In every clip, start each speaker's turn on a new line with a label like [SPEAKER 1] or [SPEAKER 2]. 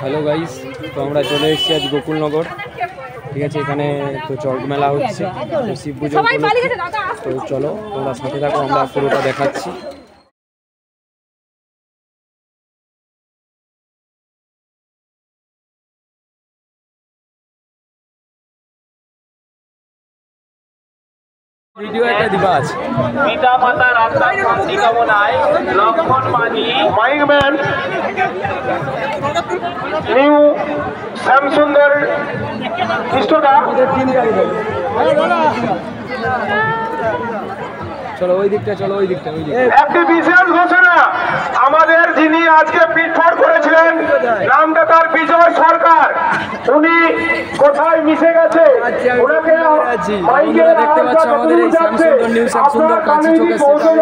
[SPEAKER 1] Hello guys, তো আমরা চলে এসেছি আজ গোকুলনগর। ঠিক আছে, এখানে তো চক মেলা হচ্ছে, শিব পুজো উপলক্ষে। তো চলো তোমরা সাথে থাকো, আমরা পুরোটা দেখাচ্ছি। ভিডিও একটা দিবা আছে।
[SPEAKER 2] পিতা মাতার আত্মার শান্তি কামনায় লক্ষণ মাঝি মাইকম্যান নিউ শ্যামসুন্দর কৃষ্ণদা।
[SPEAKER 1] চলো ওই দিকটা, চলো ওই দিকটা, ওই দিকটা।
[SPEAKER 2] একটি বিশেষ ঘোষণা, আমাদের যিনি আজকে পিঠফট করেছিলেন নামটা তার বিজয় সরকার, উনি কোথায় মিশে গেছে ওনাকে
[SPEAKER 1] বন্ধুরা দেখতে পাচ্ছ আমাদের এই শ্যামসুন্দর নিউ শ্যামসুন্দর কাঁচি চোখের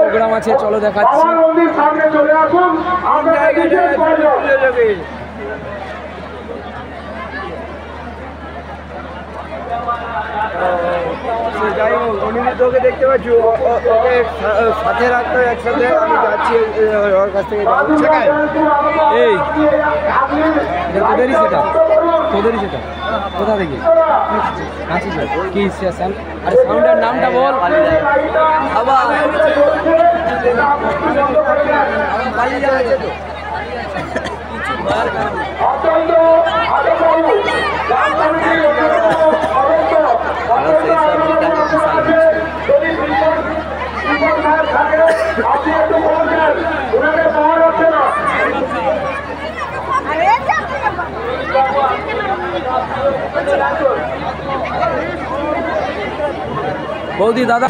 [SPEAKER 1] প্রোগ্রাম আছে, চলো দেখাচ্ছি।
[SPEAKER 2] সামনে চলে আসুন,
[SPEAKER 3] যাই হোক, উনি তোকে দেখতে পাচ্ছি, ওকে সাথে রাখতে একসাথে আমি যাচ্ছি ওর কাছ থেকে।
[SPEAKER 1] এই তোদেরই সেটা, তোদেরই সেটা কোথা থেকে কাঁচি চোখ কি স্টেশন? আরে সাউন্ডের নামটা বল।
[SPEAKER 3] আবার পালিয়ে যাচ্ছে তো
[SPEAKER 1] বৌদি দাদা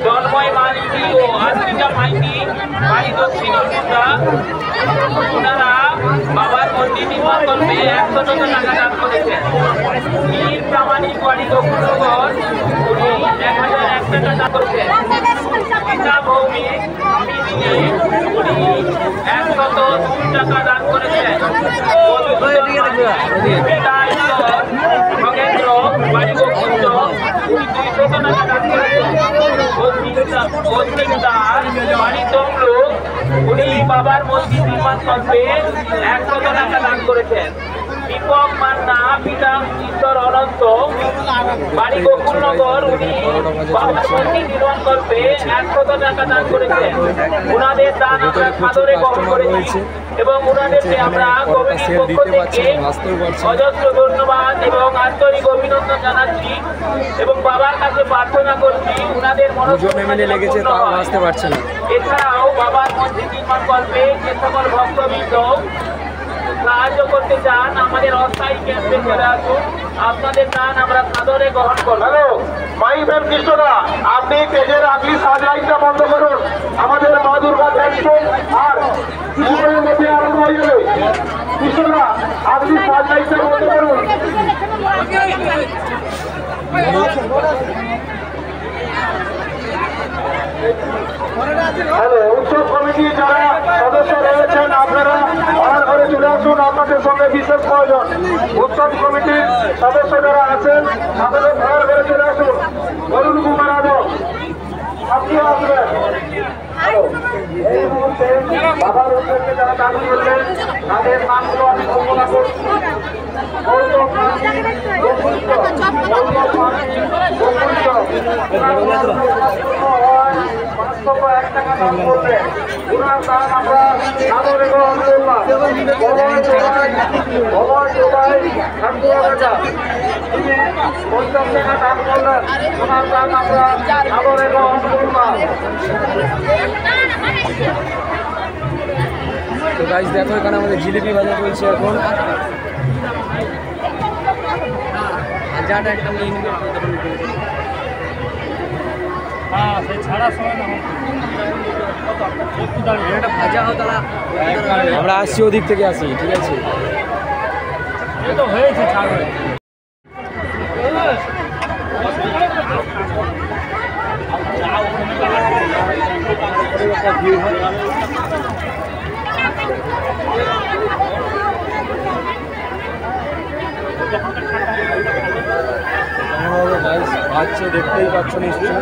[SPEAKER 2] জন্ময় মালিনী ও আশ্রিতা মাইতি বাড়ি দক্ষিণ কলকাতা, ওনারা বাবার মন্দির নির্মাণ করতে 100 টাকা দান করেছেন। বীর প্রামাণিক বাড়ি গোকুলনগর উনি 1001 টাকা দান করেছেন। পিতা ভৌমিক আমি দিয়ে উনি 102 টাকা দান করেছেন। পিতা ঈশ্বর খগেন্দ্র বাড়ি গোকুলনগর উনি 200 টাকা দান করেছেন। বাড়ি তমলুক উনি বাবার মন্দির নির্মাণ করতে 100 টাকা দান করেছেন। দীপক মান্না পিতা ঈশ্বর অনন্ত বাড়ি গোকুলনগর উনি বাবার মন্দির নির্মাণ করতে 100 টাকা দান করেছেন। ওনাদের দান আমরা সাদরে গ্রহণ করেছি এবং ওনাদেরকে আমরা কমিটির পক্ষ থেকে অজস্র ধন্যবাদ এবং আন্তরিক অভিনন্দন জানাচ্ছি এবং বাবার কাছে প্রার্থনা করছি ওনাদের মনোযোগ
[SPEAKER 1] লেগেছে, তাও আসতে পারছে না।
[SPEAKER 2] এছাড়াও বাবার মন্দির নির্মাণ করবে যে সকল ভক্তবৃন্দ সাহায্য করতে চান আমাদের অস্থায়ী ক্যাম্পে চলে আসুন, আপনাদের দান আমরা সাদরে গ্রহণ করব। হ্যালো মাইকম্যান কৃষ্ণদা, আপনি পেজের আগলি সাজলাইটটা বন্ধ করুন, আমাদের মা দুর্গা দেখছে আর কিছুক্ষণের মধ্যে আরম্ভ হয়ে যাবে। কৃষ্ণদা আগলি সাজলাইটটা বন্ধ করুন। হ্যালো উৎসব কমিটি যারা সদস্য রয়েছেন আপনারা আমার ঘরে চলে আসুন, আপনাদের সঙ্গে বিশেষ প্রয়োজন। উৎসব কমিটির সদস্য যারা আছেন আপনাদের ঘরের ঘরে চলে আসুন। অরুণ কুমার যাদব আপনিও আসবেন। এই মুহূর্তে বাবার উদ্দেশ্যে যারা দাবি করলেন তাদের নামগুলো আমি ঘোষণা করছি।
[SPEAKER 1] তো গাইস দেখো, এখানে আমাদের জিলিপি ভাজা চলছে এখন। যাটা একটা আমরা আসছি ওদিক থেকে আসি, ঠিক আছে।
[SPEAKER 3] হয়েছে যাচ্ছে, দেখতেই পাচ্ছ নিশ্চয়ই।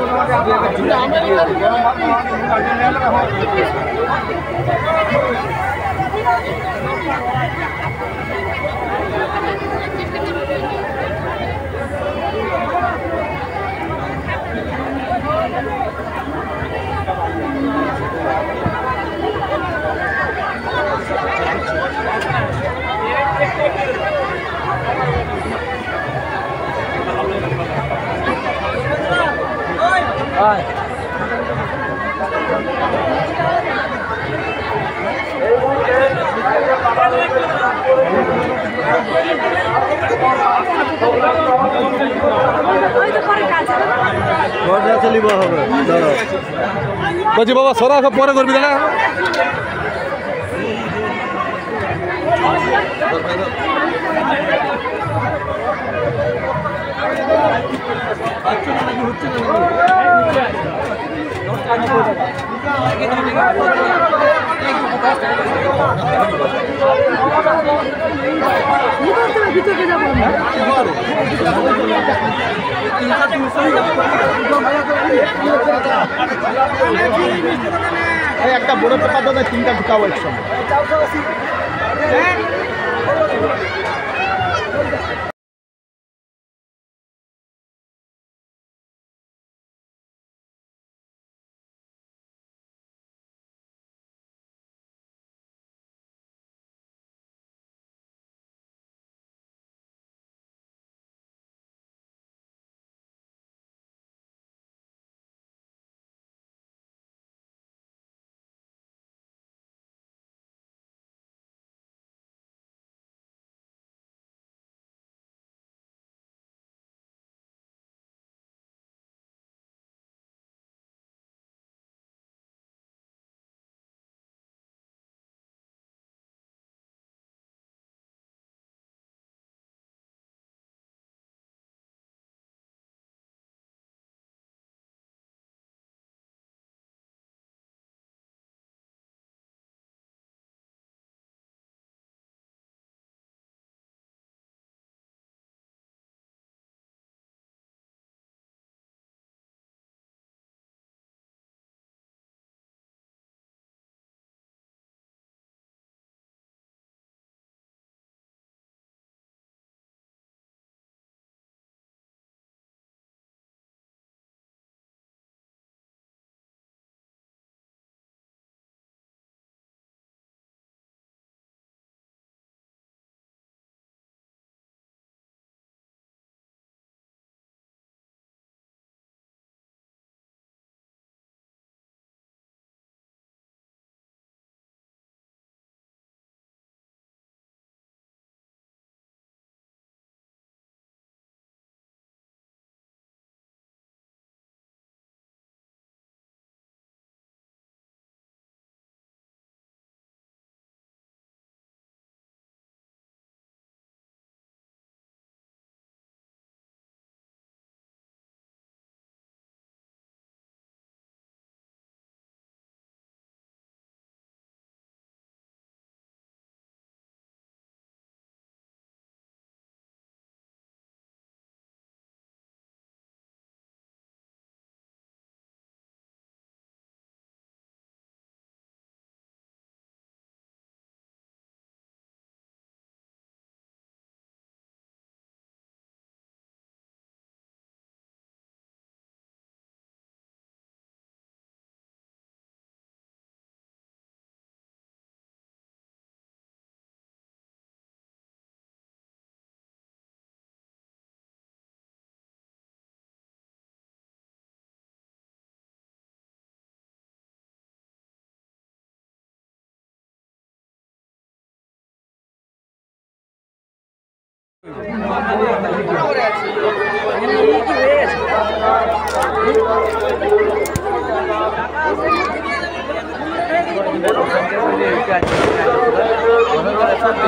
[SPEAKER 4] বলছি বাবা সরা সব পরে করবি দাদা। একটা বড় পেপার দাদা, তিনটা ঢুকাবো একসঙ্গে।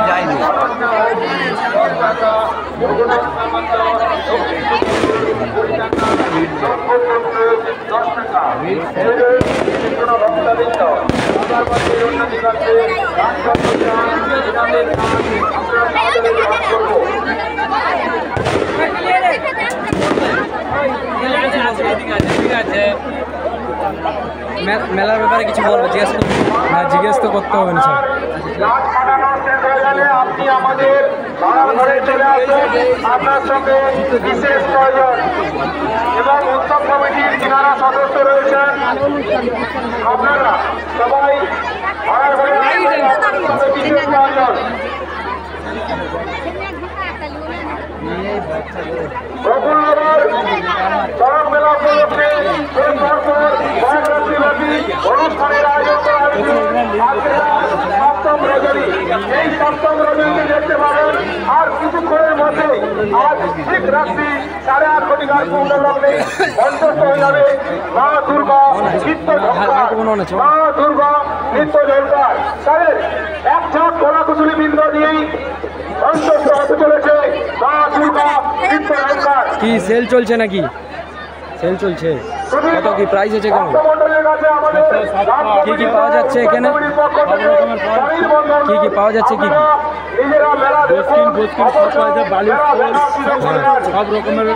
[SPEAKER 1] যায়নি মেলার ব্যাপারে কিছু বলবো? জিজ্ঞেস তো করতে হবে না স্যার।
[SPEAKER 5] গাছ কাটানো শেষ হয়ে গেলে আপনি আমাদের ভাড়ার ঘরে চলে আসুন। আপনার সঙ্গে বিশেষ প্রয়োজন এবং উৎসব কমিটির যারা সদস্য রয়েছেন আপনারা সবাই ভাড়ার ঘরে আসুন। আপনার সঙ্গে বিশেষ প্রয়োজন। প্রফুল্লনগর চরক মেলা উপলক্ষে কয়েক রাত্রিব্যাপী অনুষ্ঠানের আয়োজন করা হয়েছে। সপ্তম রজনী, এই সপ্তম রজনীতে দেখতে পাবেন আর কিছুক্ষণের মধ্যে আজ ঠিক রাত্রি 8:30 কোটি গাছ লগ্নে মঞ্চস্থ হয়ে যাবে মা দুর্গা নৃত্য ঝঙ্কার। মা দুর্গা নৃত্য ঝঙ্কার তাদের এক ঝাঁক কলাকুশলী বৃন্দ দিয়েই মঞ্চস্থ হতে চলেছে মা দুর্গা নৃত্য ঝঙ্কার।
[SPEAKER 1] কি সেল চলছে নাকি? সেল চলছে, কত কি প্রাইস আছে? কেমন কি কি পাওয়া যাচ্ছে এখানে? কি কি পাওয়া যাচ্ছে? কি কি
[SPEAKER 4] সব রকমের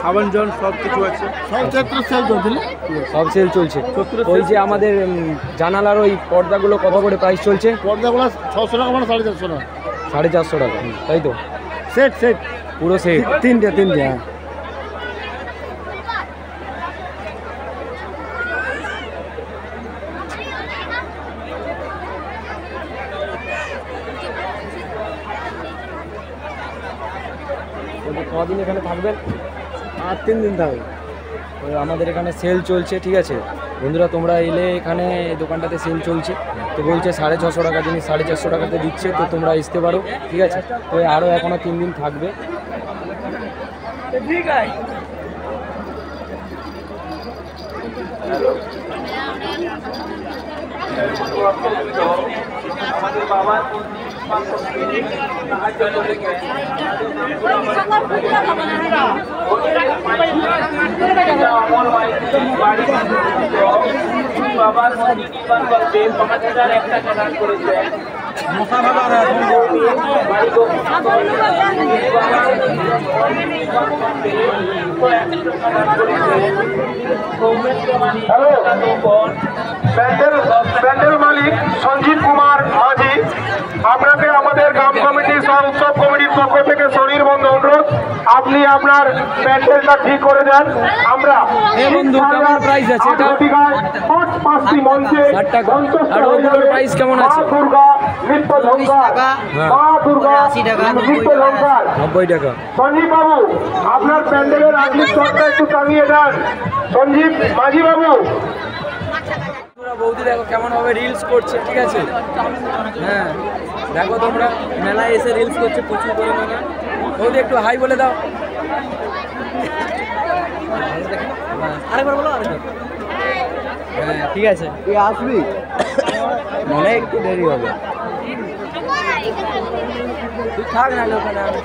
[SPEAKER 4] সাবান জন সব কিছু আছে। সব ক্ষেত্রে সেল চলছে,
[SPEAKER 1] সব সেল চলছে। ওই যে আমাদের জানালার ওই পর্দাগুলো কত করে প্রাইস চলছে?
[SPEAKER 4] পর্দাগুলো 600 টাকা মানে 450 টাকা।
[SPEAKER 1] 450 টাকা, তাই তো?
[SPEAKER 4] সেট সেট
[SPEAKER 1] পুরো সেট
[SPEAKER 4] তিনটে হ্যাঁ।
[SPEAKER 1] কদিন এখানে থাকবেন?
[SPEAKER 4] আর 3 দিন থাকবে।
[SPEAKER 1] আমাদের এখানে সেল চলছে, ঠিক আছে বন্ধুরা, তোমরা এলে এখানে এই দোকানটাতে সেল চলছে। তো বলছে 650 টাকা জিনিস 450 টাকাতে দিচ্ছে, তো তোমরা আসতে পারো, ঠিক আছে। তো আরও এখনও 3 দিন থাকবে। ঠিক আছে।
[SPEAKER 2] আমাদের বাবার বাবার মন্দির নির্মাণ করতে 5,001 টাকা দান করেছেন।
[SPEAKER 5] প্যান্ডেল মালিক সঞ্জীব কুমার মাঝি, আপনাকে আমাদের গ্রাম কমিটি সহ উৎসব কমিটির পক্ষ থেকে শরীর বন্ধ অনুরোধ, আপনি আপনার প্যান্ডেলটা ঠিক করে দেন। আমরা
[SPEAKER 1] বন্ধু কেমন প্রাইস আছে এটা?
[SPEAKER 5] 5টি মঞ্চে
[SPEAKER 1] 60 টাকা। আর ওগুলোর প্রাইস কেমন আছে?
[SPEAKER 5] মা দুর্গা নৃত্য ঝঙ্কার, মা দুর্গা নৃত্য ঝঙ্কার
[SPEAKER 1] 90 টাকা।
[SPEAKER 5] সঞ্জীব বাবু আপনার প্যান্ডেলের আগলি চটটা একটু টাঙিয়ে দেন। সঞ্জীব মাঝি বাবু।
[SPEAKER 1] বৌদি দেখো কেমন ভাবে রিলস করছে, ঠিক আছে। হ্যাঁ দেখো তোমরা মেলায় এসে রিলস করছে প্রচুর পরিমাণে। বৌদি একটু হাই বলে দাও। আরেকবার বলো, আরেকবার। হ্যাঁ ঠিক আছে,
[SPEAKER 4] তুই আসবি?
[SPEAKER 1] মনে একটু দেরি হবে। তুই থাক না ওখানে, আমি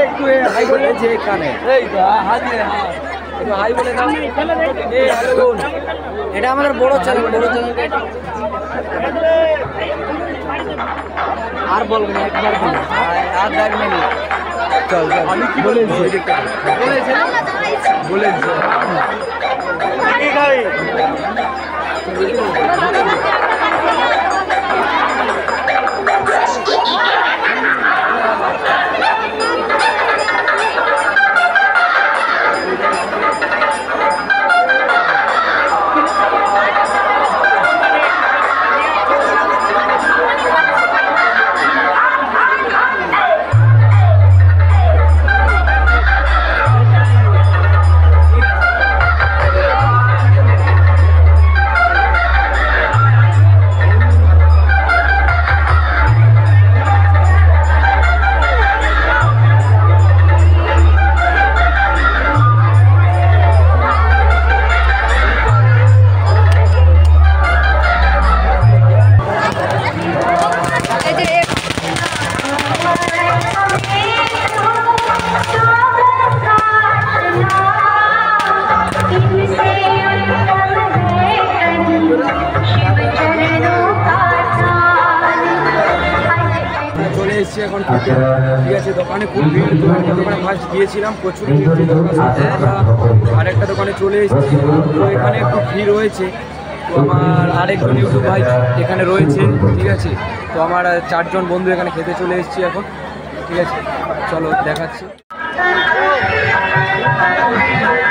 [SPEAKER 1] একটু হাই বলে যে এখানে একটু হাই বলে দাও। এটা আমাদের বড় চ্যানেল, বড় চ্যানেল। আর বলবো না, একবার বলো আর দেখবেন। চল আমি কি বলেছি? বলেছি এসেছি এখন খেতে, ঠিক আছে। দোকানে খুব ভিড়, তো একটা দোকানে ফার্স্ট গিয়েছিলাম, প্রচুর ভিড় ছিল, আরেকটা দোকানে চলে এসেছি, তো এখানে একটু ভিড় রয়েছে। তো আমার আরেকজন ইউটিউব ভাই এখানে রয়েছে, ঠিক আছে। তো আমার 4 জন বন্ধু এখানে খেতে চলে এসেছি এখন, ঠিক আছে। চলো দেখাচ্ছি।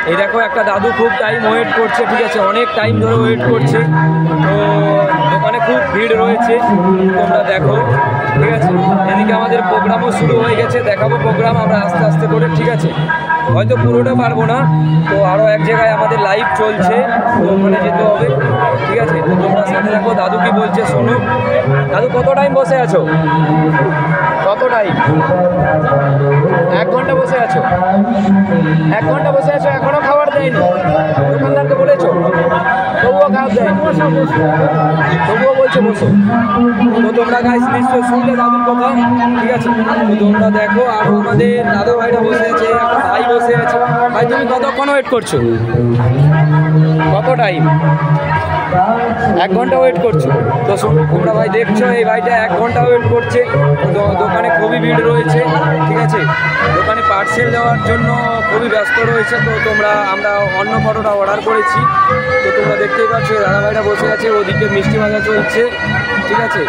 [SPEAKER 1] এই দেখো একটা দাদু খুব টাইম ওয়েট করছে, ঠিক আছে, অনেক টাইম ধরে ওয়েট করছে। তো দোকানে খুব ভিড় রয়েছে, তোমরা দেখো, ঠিক আছে। এদিকে আমাদের প্রোগ্রামও শুরু হয়ে গেছে, দেখাবো প্রোগ্রাম আমরা আস্তে আস্তে করে, ঠিক আছে। হয়তো পুরোটা পারবো না, তো আরও এক জায়গায় আমাদের লাইভ চলছে, তো ওখানে যেতে হবে, ঠিক আছে। তো তোমরা সাথে দেখো, দাদু কি বলছে শোনো। দাদু কত টাইম বসে আছো? কত টাইম? 1 ঘন্টা বসে আছো? 1 ঘন্টা বসে আছো, এখনো খাবার দেয়নি? দোকানদারকে বলেছো? তবুও খাবার দেয়নি, তবুও বলছো বসো। তো তোমরা গাইস নিশ্চয় শুনলে দাদুর কথা, ঠিক আছে। তো তোমরা দেখো, আর আমাদের দাদু ভাইরা বসে আছে, একটা ভাই বসে আছে। ভাই তুমি কতক্ষণ ওয়েট করছো? কত টাইম? 1 ঘন্টা ওয়েট করছো? তো তোমরা ভাই দেখছো, এই ভাইটা 1 ঘন্টা ওয়েট করছে। দোকানে খুবই ভিড় রয়েছে, ঠিক আছে। দোকানে পার্সেল দেওয়ার জন্য খুবই ব্যস্ত রয়েছে। তো আমরা অন্য পরোটা অর্ডার করেছি, তো তোমরা দেখতেই পাচ্ছ দাদা ভাইরা বসে আছে, ওদিকে মিষ্টি ভাজা চলছে, ঠিক আছে।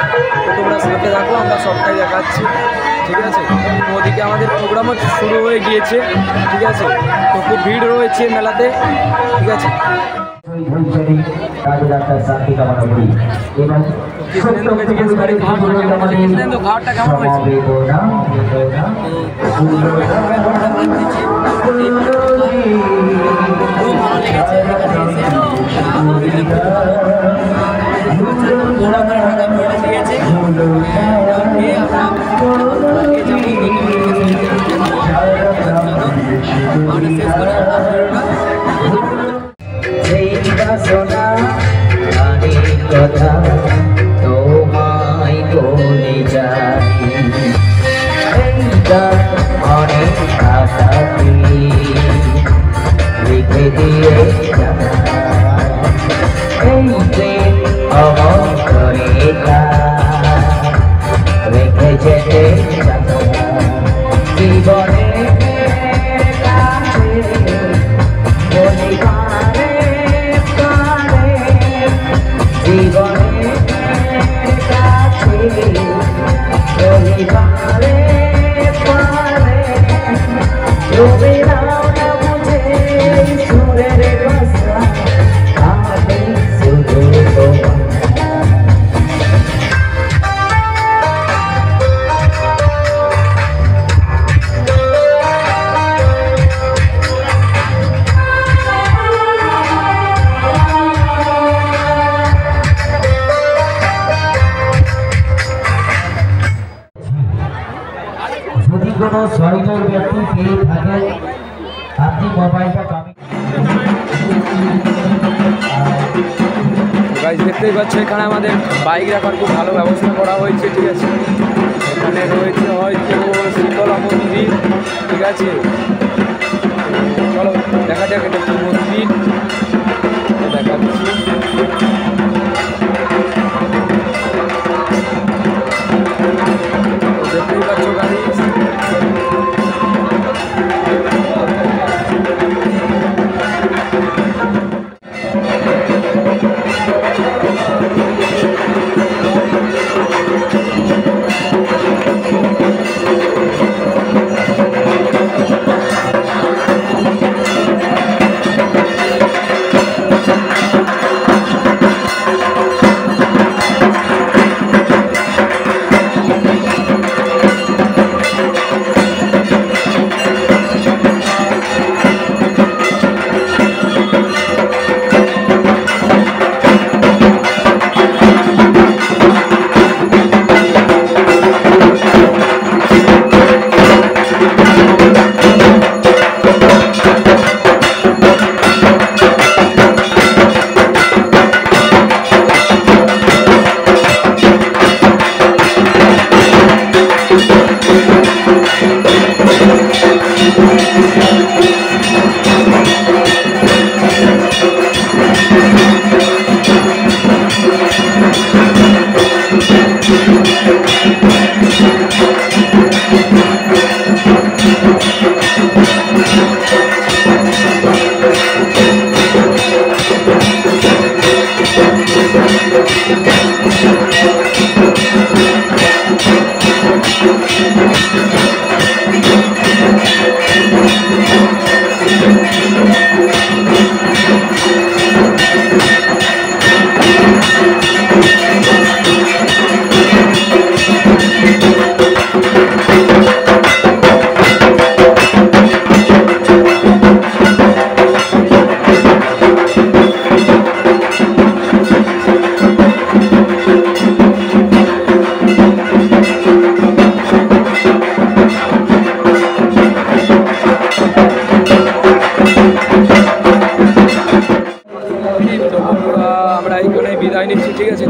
[SPEAKER 1] তো তোমরা সাথে দেখো, আমরা সবটাই দেখাচ্ছি, ঠিক আছে। তো ওদিকে আমাদের প্রোগ্রামও শুরু হয়ে গিয়েছে, ঠিক আছে। তো খুব ভিড় রয়েছে মেলাতে, ঠিক আছে। কৃষ্ণেন্দুকে জিজ্ঞেস করি খাবারটা কেমন হয়েছে?
[SPEAKER 6] কথা তোমায় বলে যাই, অনেক আশাতে রেখে দিয়ে অমরে রেখে যেতে জীবনে যদি কোনো সহযোগ ব্যক্তি পেয়ে থাকেন, আপনি মোবাইলটা
[SPEAKER 1] গাইজ দেখতেই পাচ্ছ, এখানে আমাদের বাইক রাখার খুব ভালো ব্যবস্থা করা হয়েছে, ঠিক আছে। এখানে রয়েছে হয়তো শীতলা মন্দির, ঠিক আছে। চলো দেখা যাক এটা কি মন্দির, দেখাচ্ছি। দেখতেই পাচ্ছ গাড়ি,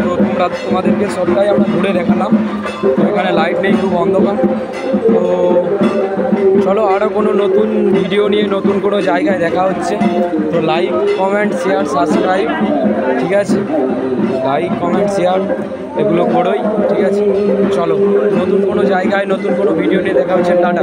[SPEAKER 1] তো তোমাদেরকে সবটাই আমরা ঘুরে দেখালাম। তো এখানে লাইট নেই, খুব অন্ধকার। তো চলো আরও কোনো নতুন ভিডিও নিয়ে নতুন কোনো জায়গায় দেখা হচ্ছে। তো লাইক, কমেন্ট, শেয়ার, সাবস্ক্রাইব, ঠিক আছে? লাইক, কমেন্ট, শেয়ার এগুলো করোই, ঠিক আছে? চলো নতুন কোনো জায়গায় নতুন কোনো ভিডিও নিয়ে দেখা হচ্ছে। টাটা।